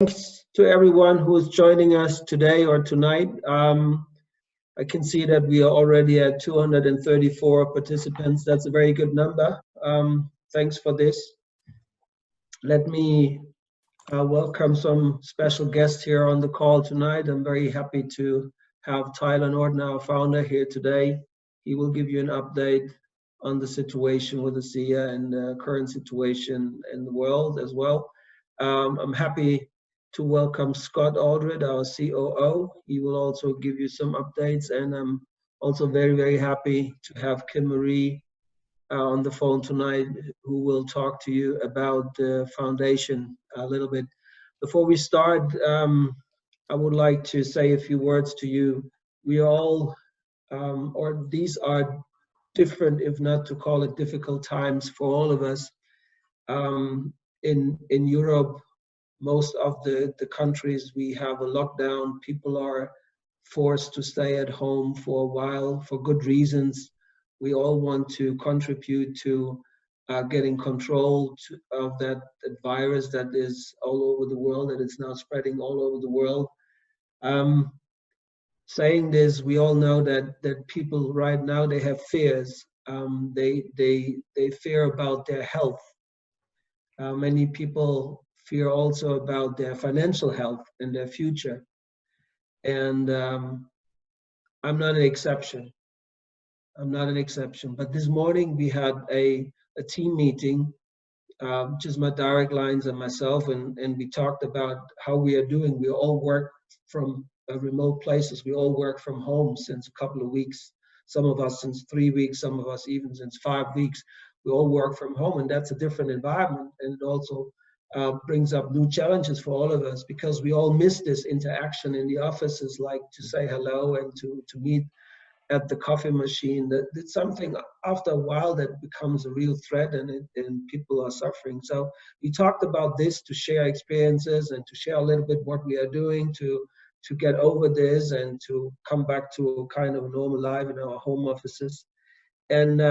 Thanks to everyone who is joining us today or tonight. I can see that we are already at 234 participants. That's a very good number. Thanks for this. Let me welcome some special guests here on the call tonight. I'm very happy to have Tyler Norton, our founder, here today. He will give you an update on the situation with ASEA and the current situation in the world as well. I'm happy to welcome Scott Aldred, our COO. He will also give you some updates, and I'm also very, very happy to have KimMarie on the phone tonight, who will talk to you about the foundation a little bit. Before we start, I would like to say a few words to you. We are all, or these are different, if not to call it difficult times for all of us. In Europe, most of the countries, we have a lockdown. People are forced to stay at home for a while for good reasons. We all want to contribute to getting control of that virus that is all over the world, that is now spreading all over the world. Saying this, we all know that people right now, they have fears. They fear about their health. Many people fear also about their financial health and their future. And I'm not an exception. I'm not an exception. But this morning we had a team meeting, just my direct lines and myself, and we talked about how we are doing. We all work from remote places. We all work from home since a couple of weeks. Some of us since 3 weeks, some of us even since 5 weeks. We all work from home, and that's a different environment. And it also brings up new challenges for all of us, because we all miss this interaction in the offices, like to say hello and to meet at the coffee machine. That it's something after a while that becomes a real threat, and people are suffering. So we talked about this, to share experiences and to share a little bit what we are doing to get over this and to come back to a kind of normal life in our home offices. And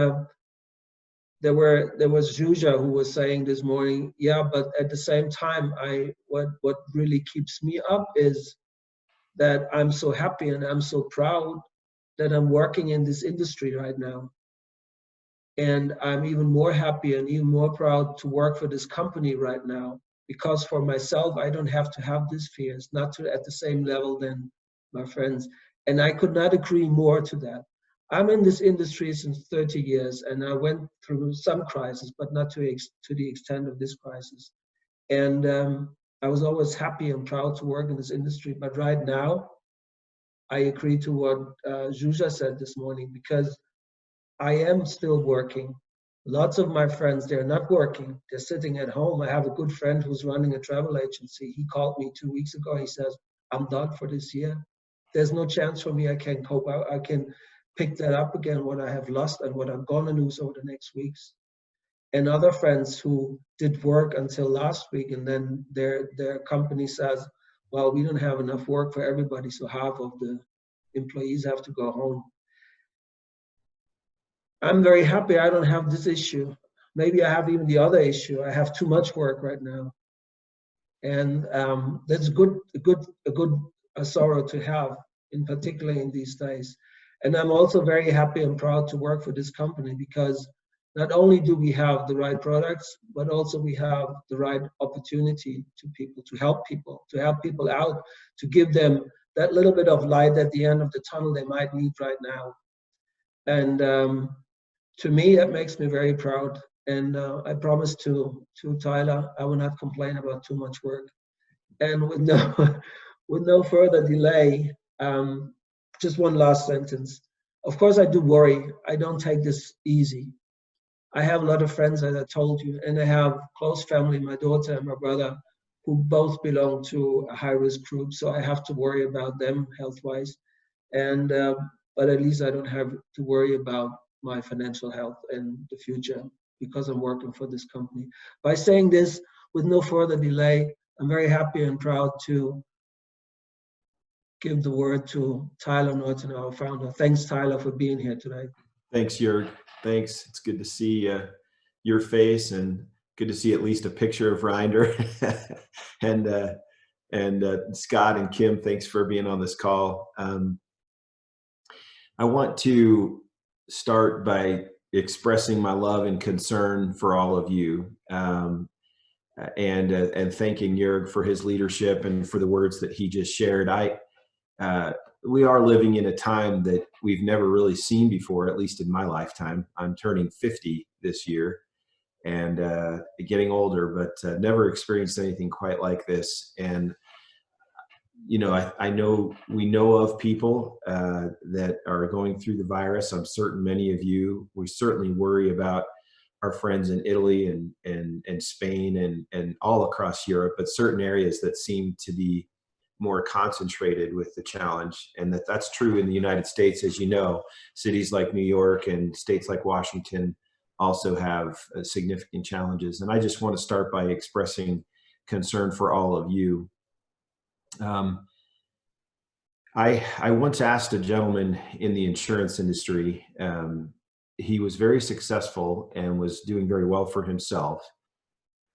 there was Zhuja who was saying this morning, yeah, but at the same time, what really keeps me up is that I'm so happy and I'm so proud that I'm working in this industry right now. And I'm even more happy and even more proud to work for this company right now, because for myself, I don't have to have these fears, not to at the same level than my friends. And I could not agree more to that. I'm in this industry since 30 years, and I went through some crises, but not to the extent of this crisis. And I was always happy and proud to work in this industry. But right now, I agree to what Zhuja said this morning, because I am still working. Lots of my friends, they're not working. They're sitting at home. I have a good friend who's running a travel agency. He called me 2 weeks ago. He says, I'm done for this year. There's no chance for me. I can cope. I can pick that up again, what I have lost and what I'm gonna lose over the next weeks. And other friends who did work until last week, and then their company says, well, we don't have enough work for everybody, so half of the employees have to go home. I'm very happy I don't have this issue. Maybe I have even the other issue. I have too much work right now. And that's a good sorrow to have, in particular in these days. And I'm also very happy and proud to work for this company, because not only do we have the right products, but also we have the right opportunity to people, to help people out, to give them that little bit of light at the end of the tunnel they might need right now. And to me, that makes me very proud. And I promise to Tyler, I will not complain about too much work. And with no further delay, just one last sentence. Of course, I do worry. I don't take this easy. I have a lot of friends, as I told you, and I have close family, my daughter and my brother, who both belong to a high-risk group. So I have to worry about them health-wise. And but at least I don't have to worry about my financial health and the future, because I'm working for this company. By saying this, with no further delay, I'm very happy and proud to give the word to Tyler Norton, our founder. Thanks, Tyler, for being here today. Thanks, Jörg. Thanks. It's good to see your face, and good to see at least a picture of Reinder. And And Scott and Kim, thanks for being on this call. I want to start by expressing my love and concern for all of you, and thanking Jörg for his leadership and for the words that he just shared. We are living in a time that we've never really seen before, at least in my lifetime. I'm turning 50 this year and getting older, but never experienced anything quite like this. And you know, I know we know of people that are going through the virus. I'm certain many of you, we certainly worry about our friends in Italy and Spain and all across Europe, but certain areas that seem to be more concentrated with the challenge. And that's true in the United States. As you know, cities like New York and states like Washington also have significant challenges. And I just want to start by expressing concern for all of you. I once asked a gentleman in the insurance industry, he was very successful and was doing very well for himself.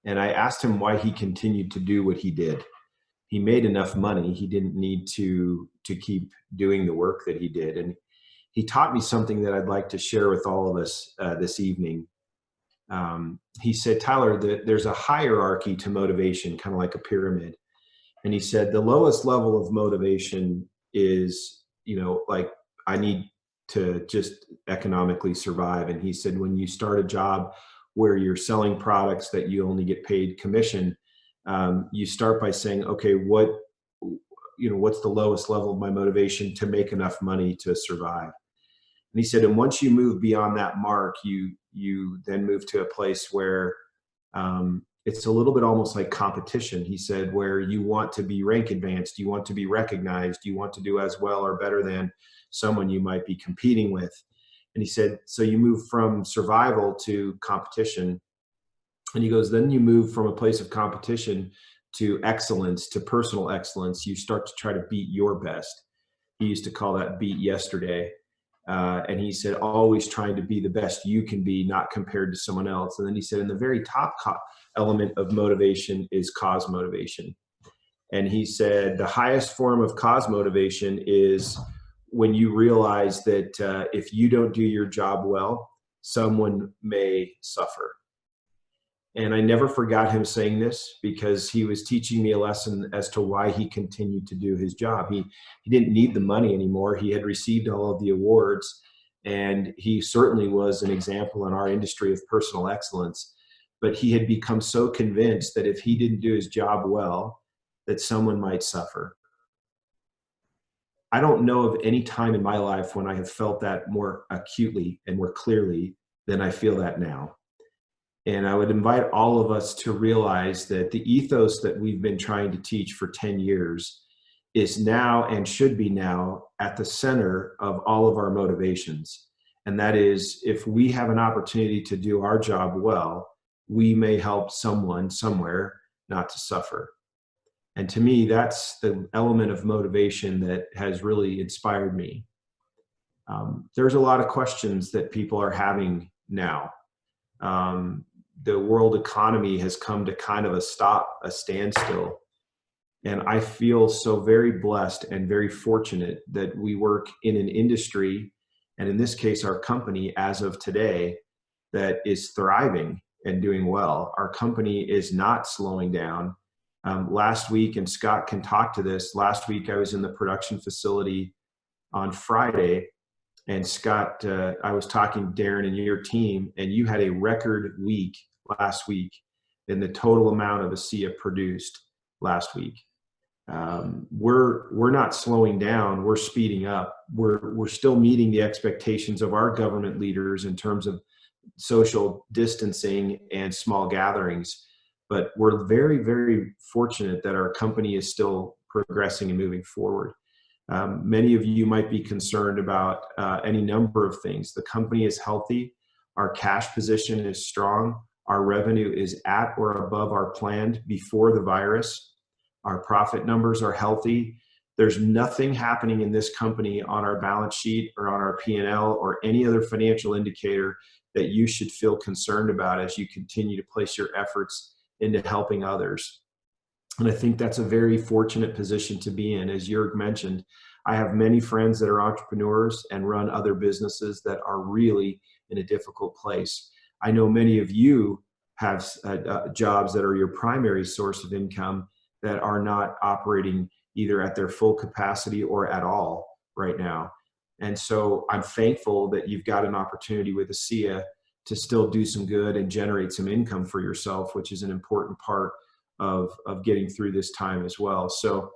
And I asked him why he continued to do what he did. He made enough money. He didn't need to keep doing the work that he did. And he taught me something that I'd like to share with all of us this evening. He said, Tyler, there's a hierarchy to motivation, kind of like a pyramid. And he said, the lowest level of motivation is, you know, like, I need to just economically survive. And he said, when you start a job where you're selling products that you only get paid commission, you start by saying, okay, what's the lowest level of my motivation to make enough money to survive? And he said, and once you move beyond that mark, you then move to a place where it's a little bit almost like competition. He said, where you want to be rank advanced, you want to be recognized, you want to do as well or better than someone you might be competing with. And he said, so you move from survival to competition. And he goes, then you move from a place of competition to excellence, to personal excellence. You start to try to beat your best. He used to call that beat yesterday. And he said, always trying to be the best you can be, not compared to someone else. And then he said, and the very top element of motivation is cause motivation. And he said, the highest form of cause motivation is when you realize that if you don't do your job well, someone may suffer. And I never forgot him saying this, because he was teaching me a lesson as to why he continued to do his job. He didn't need the money anymore. He had received all of the awards, and he certainly was an example in our industry of personal excellence. But he had become so convinced that if he didn't do his job well, that someone might suffer. I don't know of any time in my life when I have felt that more acutely and more clearly than I feel that now. And I would invite all of us to realize that the ethos that we've been trying to teach for 10 years is now, and should be now, at the center of all of our motivations. And that is, if we have an opportunity to do our job well, we may help someone somewhere not to suffer. And to me, that's the element of motivation that has really inspired me. There's a lot of questions that people are having now. The world economy has come to kind of a standstill. And I feel so very blessed and very fortunate that we work in an industry, and in this case, our company as of today, that is thriving and doing well. Our company is not slowing down. Last week, and Scott can talk to this, last week I was in the production facility on Friday, and Scott, I was talking to Darren and your team, and you had a record week last week in the total amount of ASEA produced last week. We're not slowing down, we're speeding up. We're still meeting the expectations of our government leaders in terms of social distancing and small gatherings. But we're very, very fortunate that our company is still progressing and moving forward. Many of you might be concerned about any number of things. The company is healthy. Our cash position is strong. Our revenue is at or above our planned before the virus. Our profit numbers are healthy. There's nothing happening in this company on our balance sheet or on our P&L or any other financial indicator that you should feel concerned about as you continue to place your efforts into helping others. And I think that's a very fortunate position to be in. As Jörg mentioned, I have many friends that are entrepreneurs and run other businesses that are really in a difficult place. I know many of you have jobs that are your primary source of income that are not operating either at their full capacity or at all right now. And so I'm thankful that you've got an opportunity with ASEA to still do some good and generate some income for yourself, which is an important part of getting through this time as well. So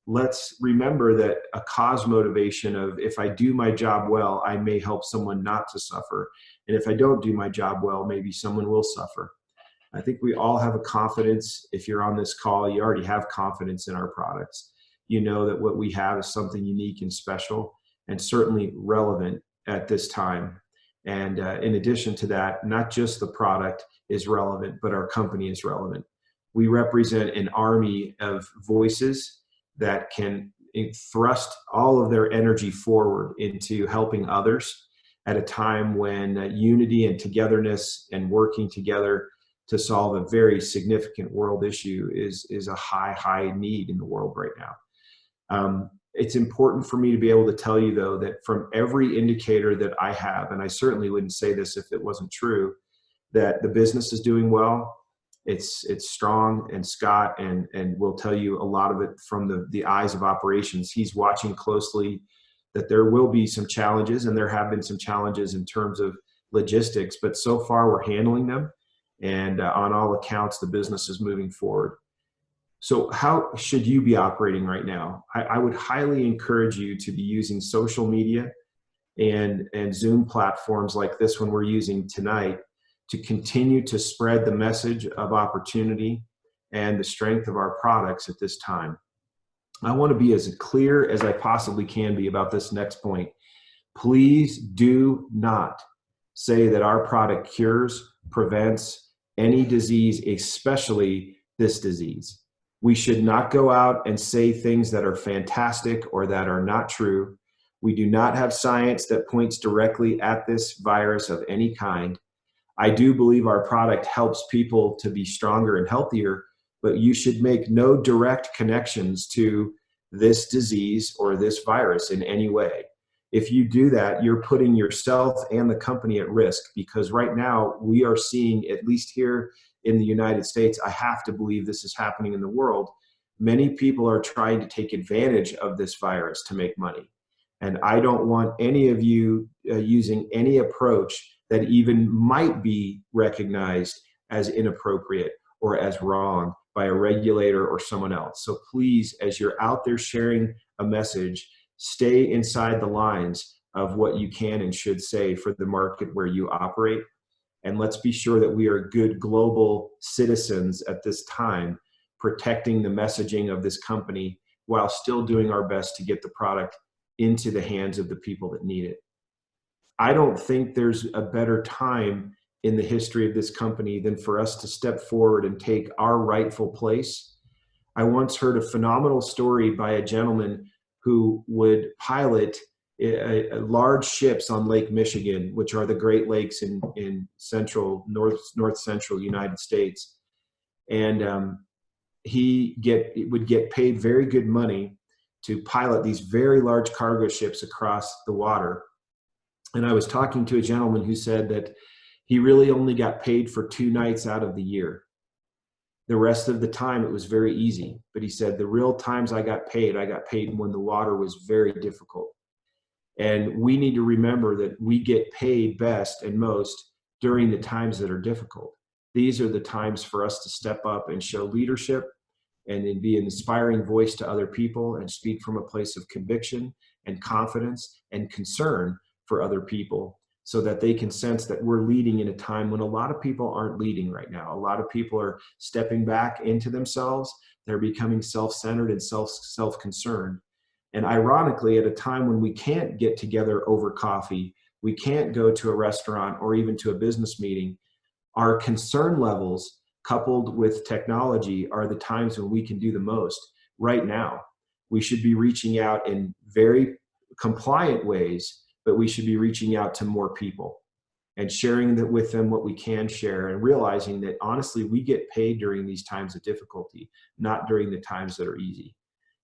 let's remember that a cause motivation of, if I do my job well, I may help someone not to suffer. And if I don't do my job well, maybe someone will suffer. I think we all have a confidence. If you're on this call, you already have confidence in our products. You know that what we have is something unique and special and certainly relevant at this time. And in addition to that, not just the product is relevant, but our company is relevant. We represent an army of voices that can thrust all of their energy forward into helping others at a time when unity and togetherness and working together to solve a very significant world issue is a high need in the world right now. It's important for me to be able to tell you, though, that from every indicator that I have, and I certainly wouldn't say this if it wasn't true, that the business is doing well. It's strong, and Scott and will tell you a lot of it from the eyes of operations. He's watching closely that there will be some challenges, and there have been some challenges in terms of logistics, but so far we're handling them, and on all accounts the business is moving forward. So how should you be operating right now? I would highly encourage you to be using social media and Zoom platforms like this one we're using tonight to continue to spread the message of opportunity and the strength of our products at this time. I want to be as clear as I possibly can be about this next point. Please do not say that our product cures, prevents any disease, especially this disease. We should not go out and say things that are fantastic or that are not true. We do not have science that points directly at this virus of any kind. I do believe our product helps people to be stronger and healthier, but you should make no direct connections to this disease or this virus in any way. If you do that, you're putting yourself and the company at risk, because right now we are seeing, at least here in the United States, I have to believe this is happening in the world, many people are trying to take advantage of this virus to make money. And I don't want any of you using any approach that even might be recognized as inappropriate or as wrong by a regulator or someone else. So please, as you're out there sharing a message, stay inside the lines of what you can and should say for the market where you operate. And let's be sure that we are good global citizens at this time, protecting the messaging of this company while still doing our best to get the product into the hands of the people that need it. I don't think there's a better time in the history of this company than for us to step forward and take our rightful place. I once heard a phenomenal story by a gentleman who would pilot large ships on Lake Michigan, which are the Great Lakes in north central United States. And he would get paid very good money to pilot these very large cargo ships across the water. And I was talking to a gentleman who said that he really only got paid for 2 nights out of the year. The rest of the time it was very easy. But he said the real times I got paid when the water was very difficult. And we need to remember that we get paid best and most during the times that are difficult. These are the times for us to step up and show leadership and then be an inspiring voice to other people and speak from a place of conviction and confidence and concern for other people, so that they can sense that we're leading in a time when a lot of people aren't leading right now. A lot of people are stepping back into themselves. They're becoming self-centered and self-concerned. And ironically, at a time when we can't get together over coffee, we can't go to a restaurant or even to a business meeting, our concern levels coupled with technology are the times when we can do the most. Right now, we should be reaching out in very compliant ways, but we should be reaching out to more people. and sharing that with them what we can share, and realizing that honestly, we get paid during these times of difficulty, not during the times that are easy.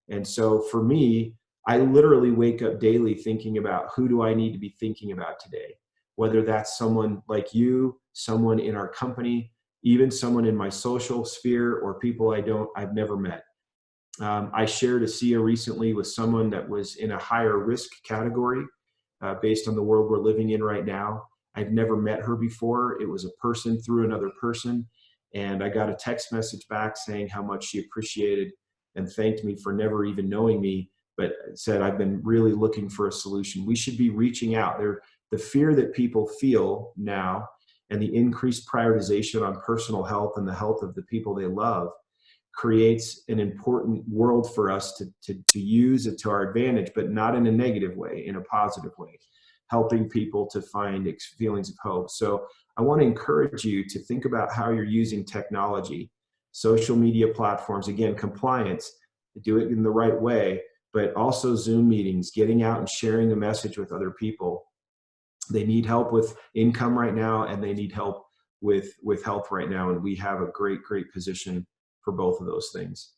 And so for me, I literally wake up daily thinking about who do I need to be thinking about today, whether that's someone like you, someone in our company, even someone in my social sphere, or people I've never met. I shared ASEA recently with someone that was in a higher risk category based on the world we're living in right now. I'd never met her before. It was a person through another person. And I got a text message back saying how much she appreciated and thanked me for never even knowing me, but said, I've been really looking for a solution. We should be reaching out. The fear that people feel now and the increased prioritization on personal health and the health of the people they love creates an important world for us to use it to our advantage, but not in a negative way, in a positive way, helping people to find feelings of hope. So I want to encourage you to think about how you're using technology, social media platforms, again, compliance, do it in the right way, but also Zoom meetings, getting out and sharing the message with other people. They need help with income right now, and they need help with health right now. And we have a great, great position for both of those things.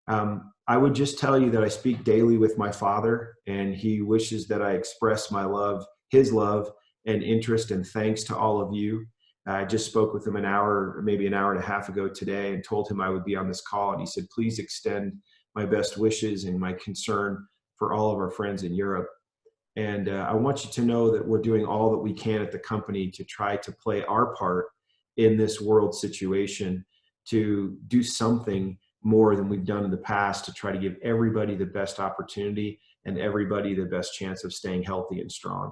I would just tell you that I speak daily with my father, and he wishes that I express my love, his love and interest and thanks to all of you. I just spoke with him an hour, maybe an hour and a half ago today, and told him I would be on this call. And he said, please extend my best wishes and my concern for all of our friends in Europe. And I want you to know that we're doing all that we can at the company to try to play our part in this world situation, to do something more than we've done in the past to try to give everybody the best opportunity and everybody the best chance of staying healthy and strong.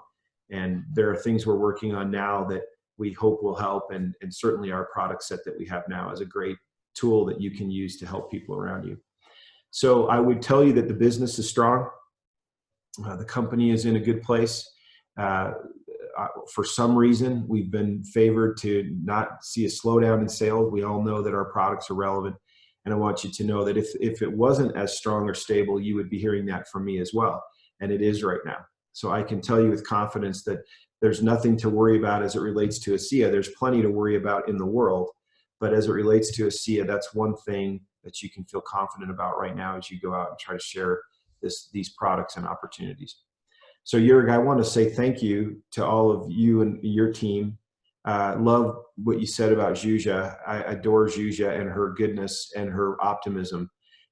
And there are things we're working on now that we hope will help. And certainly our product set that we have now is a great tool that you can use to help people around you. So I would tell you that the business is strong. The company is in a good place. For some reason, we've been favored to not see a slowdown in sales. We all know that our products are relevant. And I want you to know that if it wasn't as strong or stable, you would be hearing that from me as well. And it is right now. So I can tell you with confidence that there's nothing to worry about as it relates to ASEA. There's plenty to worry about in the world. But as it relates to ASEA, that's one thing that you can feel confident about right now as you go out and try to share these products and opportunities. So Jörg, I want to say thank you to all of you and your team. Love what you said about Zsuzsa. I adore Zsuzsa and her goodness and her optimism.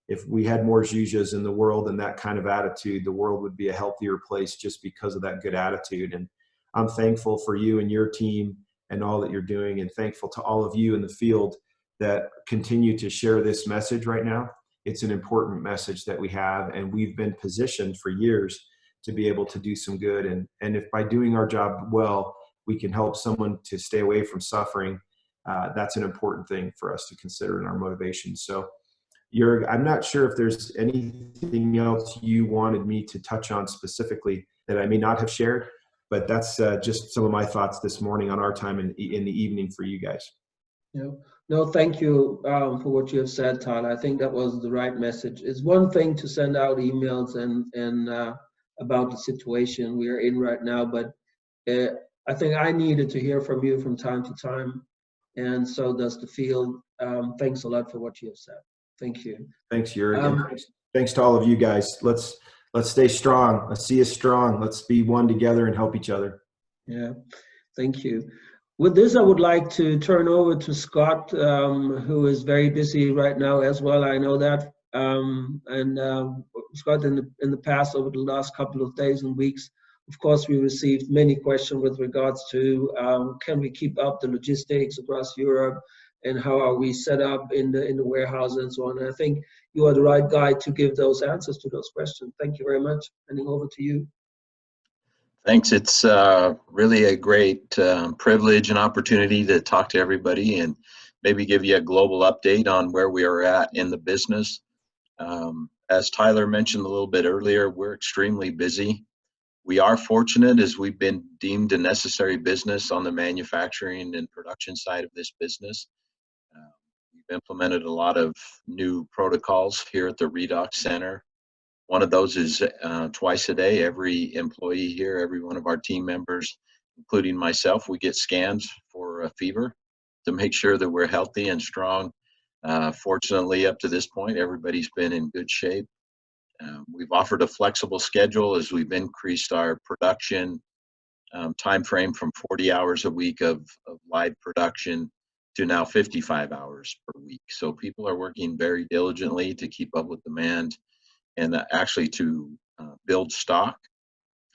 If we had more Zsuzsas in the world and that kind of attitude, the world would be a healthier place just because of that good attitude. And I'm thankful for you and your team and all that you're doing, and thankful to all of you in the field that continue to share this message right now. It's an important message that we have, and we've been positioned for years to be able to do some good. And if by doing our job well, we can help someone to stay away from suffering, that's an important thing for us to consider in our motivation. So Jörg, I'm not sure if there's anything else you wanted me to touch on specifically that I may not have shared, but that's just some of my thoughts this morning on our time in the evening for you guys. Yeah. No, thank you for what you have said, Tyler. I think that was the right message. It's one thing to send out emails and about the situation we are in right now, but I think I needed to hear from you from time to time, and so does the field. Thanks a lot for what you have said. Thank you. Thanks, Jörg. And thanks to all of you guys. Let's stay strong. Let's see us strong. Let's be one together and help each other. Yeah, thank you. With this, I would like to turn over to Scott, who is very busy right now as well. I know that. Scott, in the past, over the last couple of days and weeks, of course, we received many questions with regards to can we keep up the logistics across Europe, and how are we set up in the warehouse and so on. And I think you are the right guy to give those answers to those questions. Thank you very much. Handing over to you. Thanks. It's really a great privilege and opportunity to talk to everybody and maybe give you a global update on where we are at in the business. As Tyler mentioned a little bit earlier, we're extremely busy. We are fortunate as we've been deemed a necessary business on the manufacturing and production side of this business. We've implemented a lot of new protocols here at the Redox Center. One of those is twice a day, every employee here, every one of our team members including myself, we get scans for a fever to make sure that we're healthy and strong. Fortunately, up to this point, everybody's been in good shape. We've offered a flexible schedule as we've increased our production time frame from 40 hours a week of live production to now 55 hours per week. So people are working very diligently to keep up with demand and actually to build stock.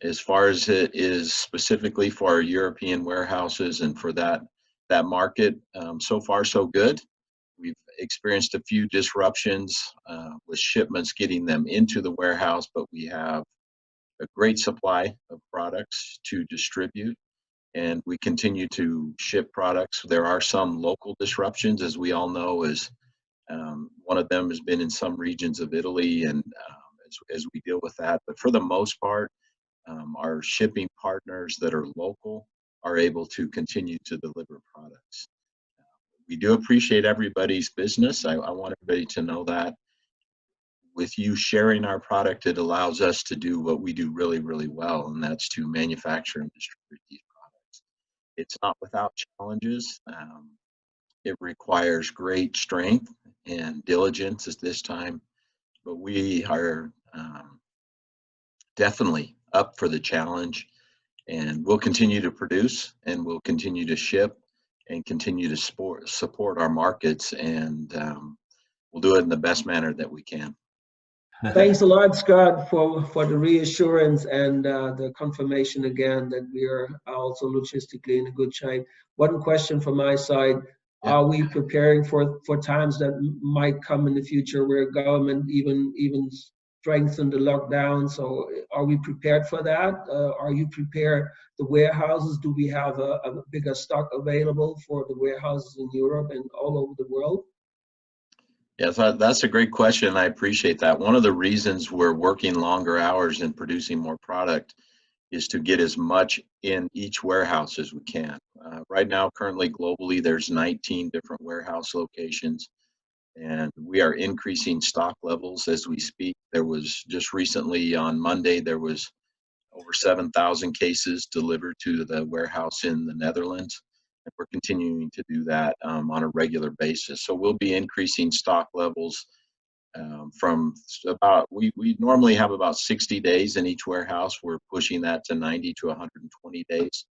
As far as it is specifically for our European warehouses and for that market, so far so good. We've experienced a few disruptions with shipments getting them into the warehouse, but we have a great supply of products to distribute, and we continue to ship products. There are some local disruptions, as we all know, as one of them has been in some regions of Italy, and as we deal with that. But for the most part, our shipping partners that are local are able to continue to deliver products. We do appreciate everybody's business. I want everybody to know that. With you sharing our product, it allows us to do what we do really, really well, and that's to manufacture and distribute these products. It's not without challenges. It requires great strength and diligence at this time, but we are definitely up for the challenge, and we'll continue to produce, and we'll continue to ship, and continue to support our markets, and we'll do it in the best manner that we can. Thanks a lot, Scott, for the reassurance and the confirmation again that we are also logistically in a good shape. One question from my side. Yeah. Are we preparing for times that might come in the future where government even strengthen the lockdown? So are we prepared for that? Are you prepared? The warehouses, do we have a bigger stock available for the warehouses in Europe and all over the world? Yeah, that's a great question. I appreciate that. One of the reasons we're working longer hours and producing more product is to get as much in each warehouse as we can. Right now, currently globally, there's 19 different warehouse locations, and we are increasing stock levels as we speak. There was just recently on Monday, there was over 7,000 cases delivered to the warehouse in the Netherlands. And we're continuing to do that on a regular basis. So we'll be increasing stock levels from about, we normally have about 60 days in each warehouse. We're pushing that to 90 to 120 days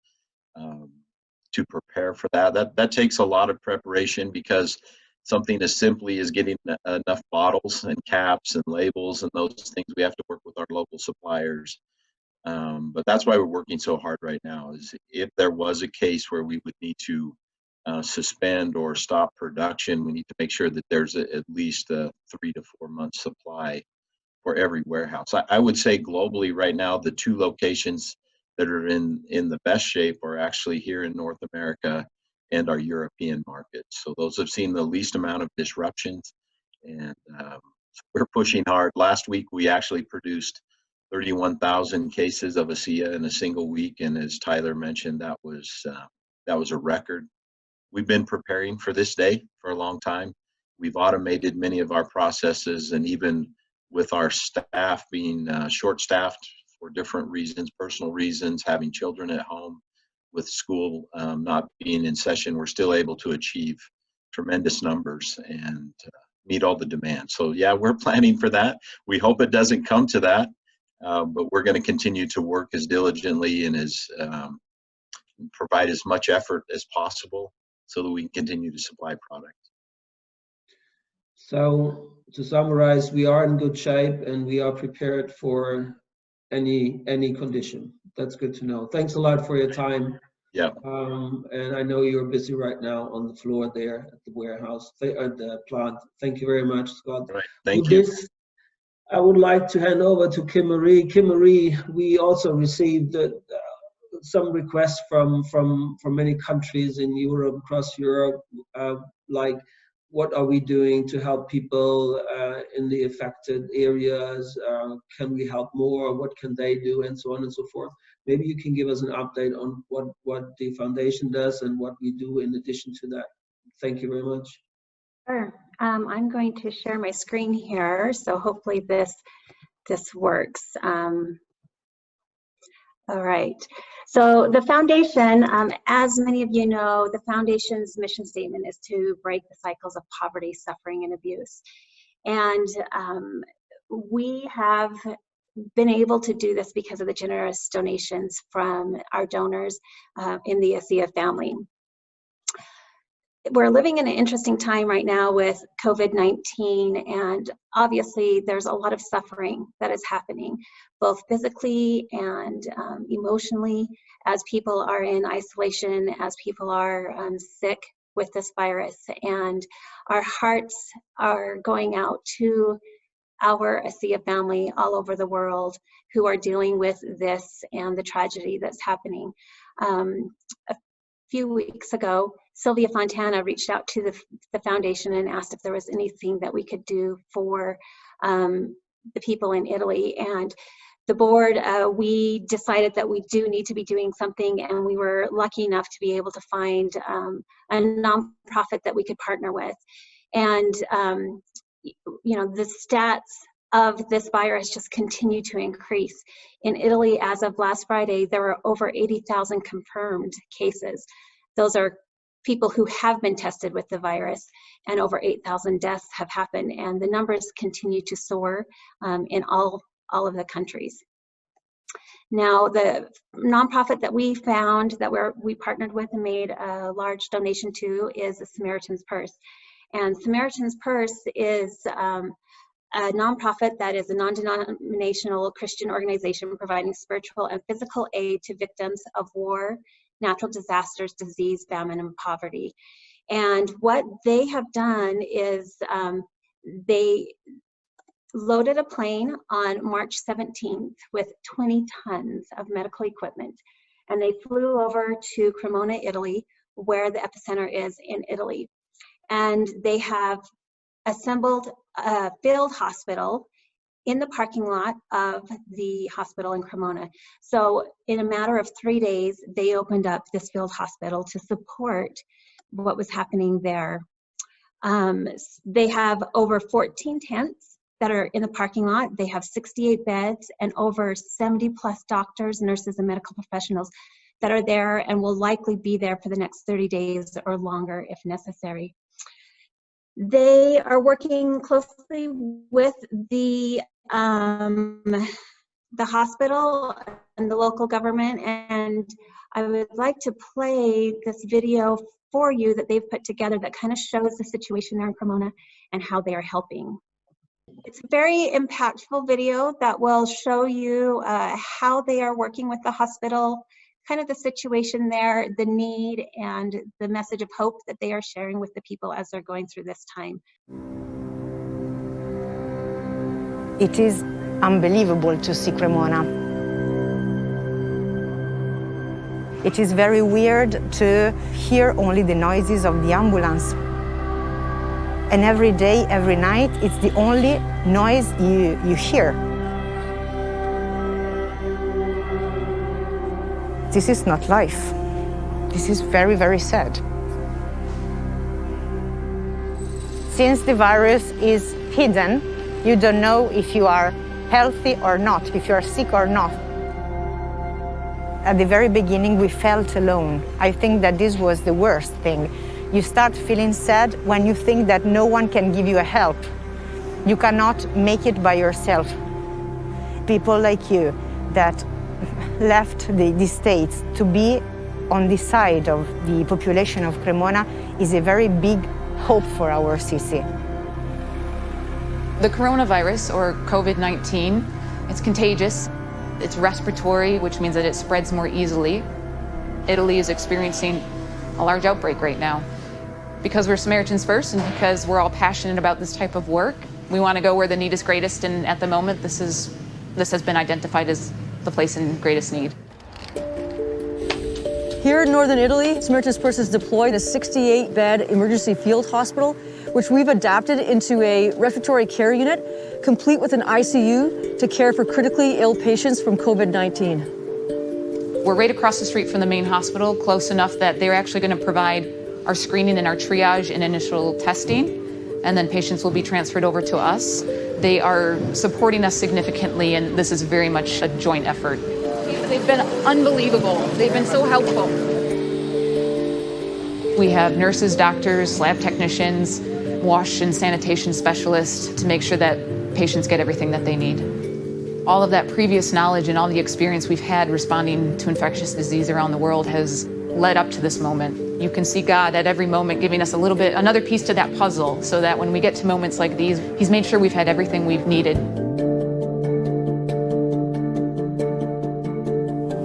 to prepare for that. That takes a lot of preparation, because something as simply as getting enough bottles and caps and labels and those things, we have to work with our local suppliers. But that's why we're working so hard right now, is if there was a case where we would need to suspend or stop production, we need to make sure that there's at least a 3 to 4 month supply for every warehouse. I would say globally right now, the 2 locations that are in the best shape are actually here in North America and our European markets. So those have seen the least amount of disruptions, and we're pushing hard. Last week, we actually produced 31,000 cases of ASEA in a single week, and as Tyler mentioned, that was a record. We've been preparing for this day for a long time. We've automated many of our processes, and even with our staff being short-staffed for different reasons, personal reasons, having children at home, with school not being in session, we're still able to achieve tremendous numbers and meet all the demand. So yeah, we're planning for that. We hope it doesn't come to that. But we're going to continue to work as diligently and as provide as much effort as possible so that we can continue to supply product. So to summarize, we are in good shape and we are prepared for any condition. That's good to know. Thanks a lot for your time. Yeah. And I know you're busy right now on the floor there at the warehouse, at the plant. Thank you very much, Scott. Right. Thank you. I would like to hand over to KimMarie. KimMarie, we also received some requests from many countries in Europe, across Europe, like what are we doing to help people in the affected areas? Can we help more? What can they do? And so on and so forth. Maybe you can give us an update on what the foundation does and what we do in addition to that. Thank you very much. Sure. I'm going to share my screen here, so hopefully this works. All right. So the foundation, as many of you know, the foundation's mission statement is to break the cycles of poverty, suffering, and abuse. And we have been able to do this because of the generous donations from our donors in the ASEA family. We're living in an interesting time right now with COVID-19, and obviously there's a lot of suffering that is happening, both physically and emotionally, as people are in isolation, as people are sick with this virus. And our hearts are going out to our ASEA family all over the world who are dealing with this and the tragedy that's happening. A few weeks ago, Sylvia Fontana reached out to the foundation and asked if there was anything that we could do for the people in Italy. And the board, we decided that we do need to be doing something, and we were lucky enough to be able to find a nonprofit that we could partner with. And you know, the stats of this virus just continue to increase. In Italy, as of last Friday, there were over 80,000 confirmed cases. Those are people who have been tested with the virus, and over 8,000 deaths have happened, and the numbers continue to soar in all of the countries. Now, the nonprofit that we found that we partnered with and made a large donation to is the Samaritan's Purse. And Samaritan's Purse is a nonprofit that is a non-denominational Christian organization providing spiritual and physical aid to victims of war, natural disasters, disease, famine, and poverty. And what they have done is they loaded a plane on March 17th with 20 tons of medical equipment, and they flew over to Cremona, Italy, where the epicenter is in Italy. And they have assembled a field hospital in the parking lot of the hospital in Cremona. So in a matter of 3 days, they opened up this field hospital to support what was happening there. They have over 14 tents that are in the parking lot. They have 68 beds and over 70 plus doctors, nurses, and medical professionals that are there and will likely be there for the next 30 days or longer if necessary. They are working closely with the hospital and the local government, and I would like to play this video for you that they've put together that kind of shows the situation there in Cremona and how they are helping. It's a very impactful video that will show you how they are working with the hospital, kind of the situation there, the need, and the message of hope that they are sharing with the people as they're going through this time. It is unbelievable to see Cremona. It is very weird to hear only the noises of the ambulance. And every day, every night, it's the only noise you hear. This is not life. This is very, very sad. Since the virus is hidden, you don't know if you are healthy or not, if you are sick or not. At the very beginning, we felt alone. I think that this was the worst thing. You start feeling sad when you think that no one can give you a help. You cannot make it by yourself. People like you that left the States to be on the side of the population of Cremona is a very big hope for our city. The coronavirus, or COVID-19, it's contagious. It's respiratory, which means that it spreads more easily. Italy is experiencing a large outbreak right now. Because we're Samaritans First and because we're all passionate about this type of work, we want to go where the need is greatest, and at the moment this has been identified as the place in greatest need. Here in Northern Italy, Samaritan's Purse has deployed a 68-bed emergency field hospital, which we've adapted into a respiratory care unit, complete with an ICU to care for critically ill patients from COVID-19. We're right across the street from the main hospital, close enough that they're actually going to provide our screening and our triage and initial testing, and then patients will be transferred over to us. They are supporting us significantly, and this is very much a joint effort. They've been unbelievable. They've been so helpful. We have nurses, doctors, lab technicians, wash and sanitation specialists to make sure that patients get everything that they need. All of that previous knowledge and all the experience we've had responding to infectious disease around the world has led up to this moment. You can see God at every moment giving us a little bit, another piece to that puzzle, so that when we get to moments like these, He's made sure we've had everything we've needed.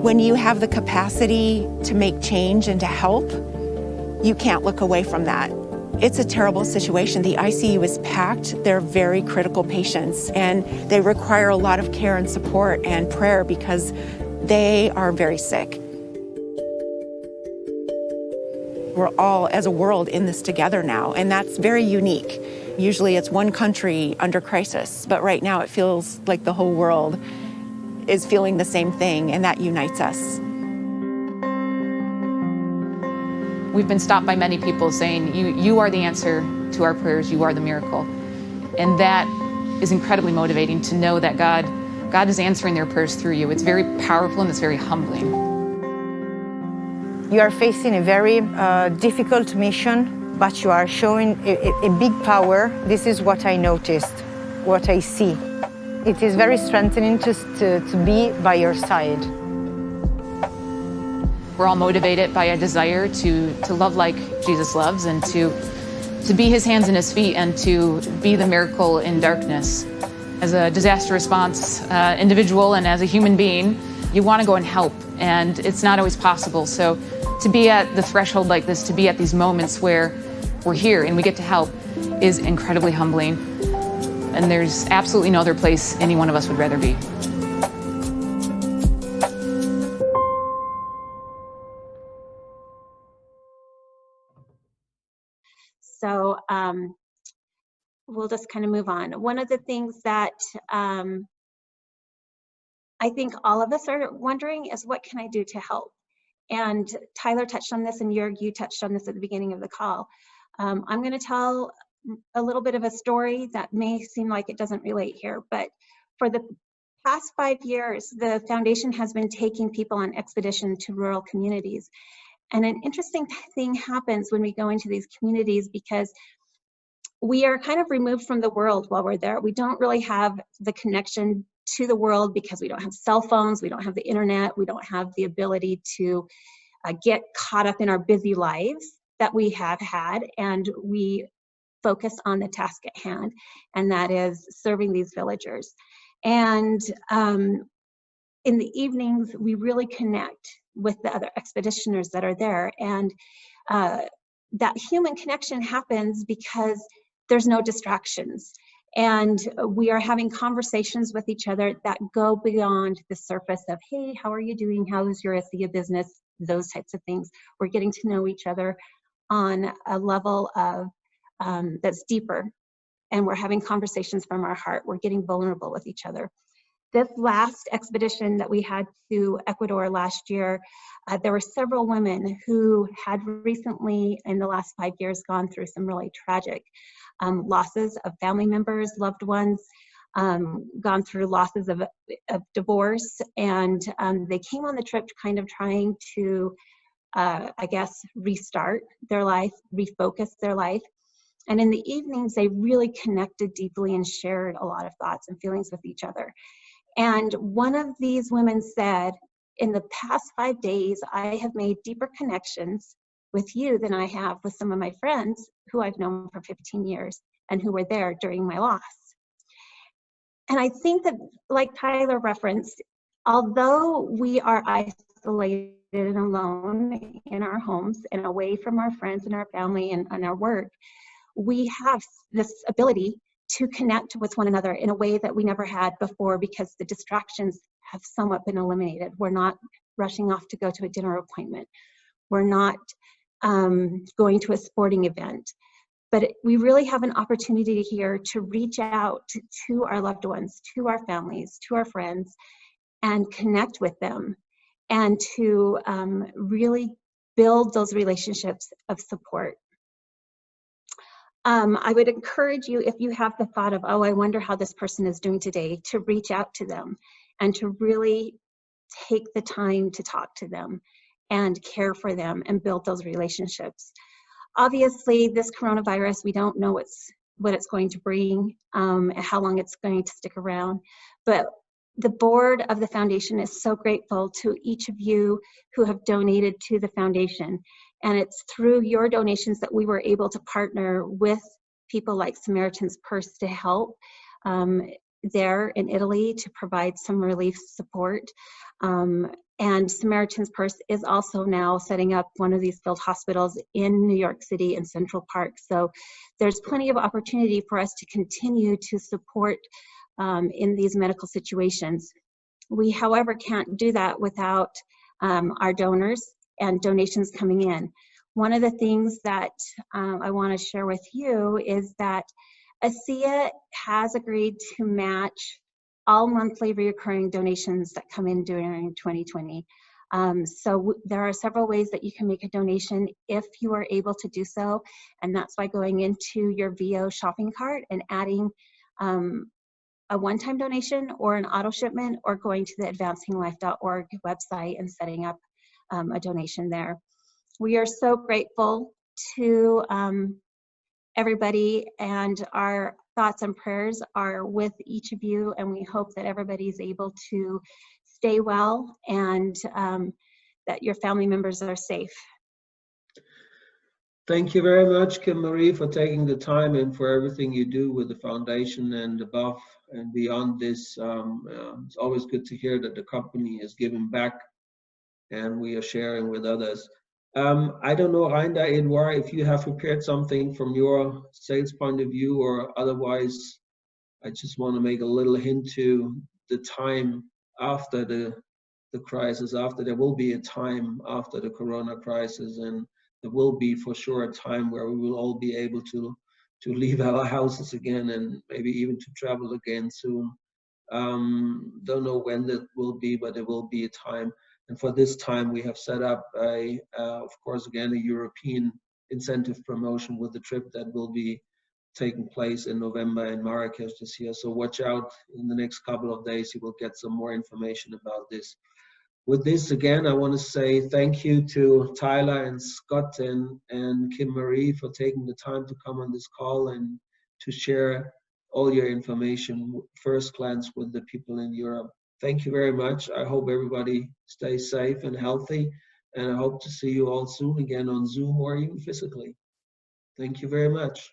When you have the capacity to make change and to help, you can't look away from that. It's a terrible situation. The ICU is packed. They're very critical patients, and they require a lot of care and support and prayer because they are very sick. We're all, as a world, in this together now, and that's very unique. Usually it's one country under crisis, but right now it feels like the whole world is feeling the same thing, and that unites us. We've been stopped by many people saying, you are the answer to our prayers, you are the miracle. And that is incredibly motivating to know that God is answering their prayers through you. It's very powerful and it's very humbling. You are facing a very difficult mission, but you are showing a big power. This is what I noticed, what I see. It is very strengthening to be by your side. We're all motivated by a desire to love like Jesus loves and to be His hands and His feet and to be the miracle in darkness. As a disaster response individual and as a human being, you want to go and help, and it's not always possible. So to be at the threshold like this, to be at these moments where we're here and we get to help is incredibly humbling. And there's absolutely no other place any one of us would rather be. So we'll just kind of move on. One of the things that I think all of us are wondering is, what can I do to help? And Tyler touched on this, and Jörg, you touched on this at the beginning of the call. I'm going to tell a little bit of a story that may seem like it doesn't relate here, but for the past 5 years, the foundation has been taking people on expedition to rural communities. And an interesting thing happens when we go into these communities, because we are kind of removed from the world while we're there. We don't really have the connection to the world because we don't have cell phones, we don't have the internet, we don't have the ability to get caught up in our busy lives that we have had, and we focus on the task at hand, and that is serving these villagers. And in the evenings, we really connect with the other expeditioners that are there, and that human connection happens because there's no distractions. And we are having conversations with each other that go beyond the surface of, hey, how are you doing? How is your ASEA business? Those types of things. We're getting to know each other on a level of that's deeper. And we're having conversations from our heart. We're getting vulnerable with each other. This last expedition that we had to Ecuador last year, there were several women who had recently, in the last 5 years, gone through some really tragic losses of family members, loved ones, gone through losses of divorce, and they came on the trip kind of trying to, I guess, restart their life, refocus their life. And in the evenings, they really connected deeply and shared a lot of thoughts and feelings with each other. And one of these women said, in the past 5 days, I have made deeper connections with you than I have with some of my friends who I've known for 15 years and who were there during my loss. And I think that, like Tyler referenced, although we are isolated and alone in our homes and away from our friends and our family and our work, we have this ability to connect with one another in a way that we never had before, because the distractions have somewhat been eliminated. We're not rushing off to go to a dinner appointment. We're not going to a sporting event. But we really have an opportunity here to reach out to our loved ones, to our families, to our friends, and connect with them, and to really build those relationships of support. I would encourage you, if you have the thought of, oh, I wonder how this person is doing today, to reach out to them and to really take the time to talk to them and care for them and build those relationships. Obviously, this coronavirus, we don't know what it's going to bring, how long it's going to stick around, but the board of the foundation is so grateful to each of you who have donated to the foundation. And it's through your donations that we were able to partner with people like Samaritan's Purse to help there in Italy to provide some relief support. And Samaritan's Purse is also now setting up one of these field hospitals in New York City in Central Park. So there's plenty of opportunity for us to continue to support in these medical situations. We, however, can't do that without our donors and donations coming in. One of the things that I want to share with you is that ASEA has agreed to match all monthly recurring donations that come in during 2020. So there are several ways that you can make a donation if you are able to do so, and that's by going into your VO shopping cart and adding a one-time donation or an auto shipment, or going to the advancinglife.org website and setting up a donation there. We are so grateful to everybody, and our thoughts and prayers are with each of you, and we hope that everybody is able to stay well and that your family members are safe. Thank you very much, KimMarie, for taking the time and for everything you do with the foundation and above and beyond this. It's always good to hear that the company is giving back and we are sharing with others. I don't know, Reinda, Edouard, if you have prepared something from your sales point of view, or otherwise, I just want to make a little hint to the time after the crisis, after there will be a time after the Corona crisis, and there will be for sure a time where we will all be able to leave our houses again and maybe even to travel again soon. Don't know when that will be, but there will be a time. And for this time, we have set up of course, again, a European incentive promotion with the trip that will be taking place in November in Marrakesh this year. So watch out, in the next couple of days, you will get some more information about this. With this, again, I want to say thank you to Tyler and Scott and KimMarie for taking the time to come on this call and to share all your information first glance with the people in Europe. Thank you very much. I hope everybody stays safe and healthy, and I hope to see you all soon again on Zoom or even physically. Thank you very much.